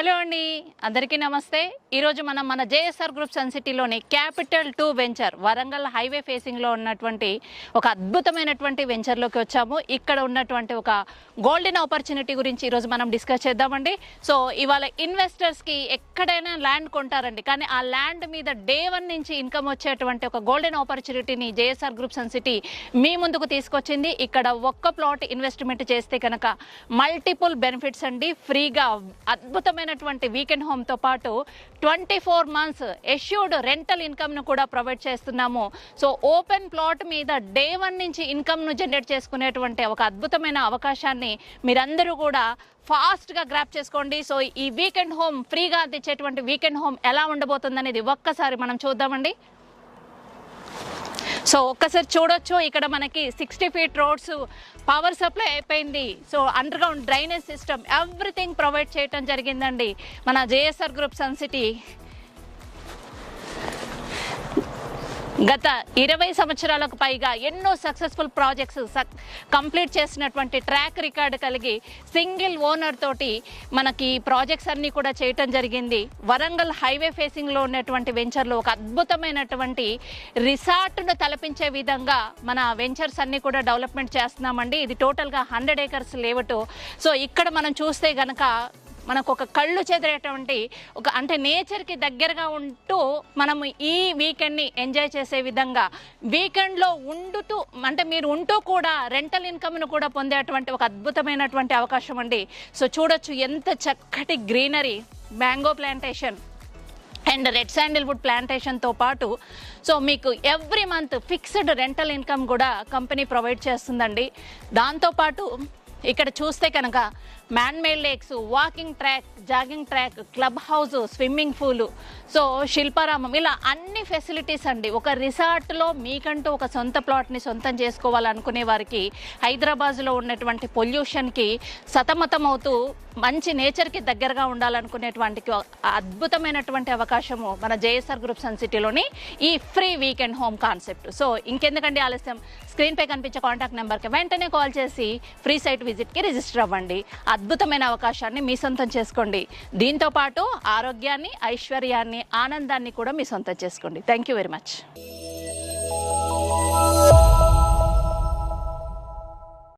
Hello అండి, అందరికీ నమస్తే. ఈరోజు మనం మన జేఎస్ఆర్ గ్రూప్ సన్ సిటీలోని క్యాపిటల్ 2 వెంచర్ వరంగల్ హైవే ఫేసింగ్లో ఉన్నటువంటి ఒక అద్భుతమైనటువంటి వెంచర్లోకి వచ్చాము. ఇక్కడ ఉన్నటువంటి ఒక గోల్డెన్ ఆపర్చునిటీ గురించి ఈరోజు మనం డిస్కస్ చేద్దామండి. సో ఇవాళ ఇన్వెస్టర్స్కి ఎక్కడైనా ల్యాండ్ కొంటారండి, కానీ ఆ ల్యాండ్ మీద డే 1 నుంచి ఇన్కమ్ వచ్చేటువంటి ఒక గోల్డెన్ ఆపర్చునిటీని జేఎస్ఆర్ గ్రూప్ సన్ సిటీ మీ ముందుకు తీసుకొచ్చింది. ఇక్కడ ఒక్క ప్లాట్ ఇన్వెస్ట్మెంట్ చేస్తే కనుక మల్టిపుల్ బెనిఫిట్స్ అండి. ఫ్రీగా అద్భుతమైనటువంటి వీకెండ్ హోమ్తో పాటు 24 months ఎష్యూర్డ్ రెంటల్ ఇన్కమ్ను కూడా ప్రొవైడ్ చేస్తున్నాము. సో ఓపెన్ ప్లాట్ మీద డే 1 నుంచి ఇన్కమ్ను జనరేట్ చేసుకునేటువంటి ఒక అద్భుతమైన అవకాశాన్ని మీరందరూ కూడా ఫాస్ట్గా గ్రాప్ చేసుకోండి. సో ఈ వీకెండ్ హోమ్ ఫ్రీగా అందించేటువంటి వీకెండ్ హోమ్ ఎలా ఉండబోతుందనేది ఒక్కసారి మనం చూద్దామండి. సో ఒక్కసారి చూడొచ్చు, ఇక్కడ మనకి 60 feet రోడ్స్, పవర్ సప్లై అయిపోయింది. So under ground drainage system everything provide చేయడం జరిగిందండి మన జేఎస్ఆర్ గ్రూప్ సన్ సిటీ. గత 20 సంవత్సరాలకు పైగా ఎన్నో సక్సెస్ఫుల్ ప్రాజెక్ట్స్ కంప్లీట్ చేసినటువంటి ట్రాక్ రికార్డ్ కలిగి సింగిల్ ఓనర్ తోటి మనకి ప్రాజెక్ట్స్ అన్నీ కూడా చేయటం జరిగింది. వరంగల్ హైవే ఫేసింగ్లో ఉన్నటువంటి వెంచర్లో ఒక అద్భుతమైనటువంటి రిసార్ట్ను తలపించే విధంగా మన వెంచర్స్ అన్నీ కూడా డెవలప్మెంట్ చేస్తున్నామండి. ఇది టోటల్గా 100 acres లేవటు. సో ఇక్కడ మనం చూస్తే గనక మనకు ఒక కళ్ళు చెదిరేటువంటి ఒక అంటే నేచర్కి దగ్గరగా ఉంటూ మనము ఈ వీకెండ్ని ఎంజాయ్ చేసే విధంగా, వీకెండ్లో ఉండుతూ అంటే మీరు ఉంటూ కూడా రెంటల్ ఇన్కమ్ను కూడా పొందేటువంటి ఒక అద్భుతమైనటువంటి అవకాశం అండి. సో చూడొచ్చు ఎంత చక్కటి greenery, mango plantation and red sandalwood ప్లాంటేషన్తో పాటు సో మీకు every month fixed rental income కూడా కంపెనీ ప్రొవైడ్ చేస్తుందండి. దాంతోపాటు ఇక్కడ చూస్తే కనుక man made lakes, walking track, jogging track, club house, swimming పూలు, సో శిల్పారామం, ఇలా అన్ని ఫెసిలిటీస్ అండి. ఒక రిసార్ట్లో మీకంటూ ఒక సొంత ప్లాట్ని సొంతం చేసుకోవాలనుకునే వారికి, హైదరాబాద్లో ఉన్నటువంటి పొల్యూషన్కి సతమతం అవుతూ మంచి నేచర్కి దగ్గరగా ఉండాలనుకునేటువంటి అద్భుతమైనటువంటి అవకాశము మన జేఎస్ఆర్ గ్రూప్ సన్ సిటీలోని ఈ free weekend home concept. So ఇంకెందుకండి ఆలస్యం, స్క్రీన్పై కనిపించే కాంటాక్ట్ నెంబర్కి వెంటనే కాల్ చేసి ఫ్రీ సైట్ విజిట్కి రిజిస్టర్ అవ్వండి. అద్భుతమైన అవకాశాన్ని మీ సొంతం చేసుకోండి. దీంతో పాటు ఆరోగ్యాన్ని, ఐశ్వర్యాన్ని, ఆనందాన్ని కూడా మీ సొంతం చేసుకోండి. Thank you very much.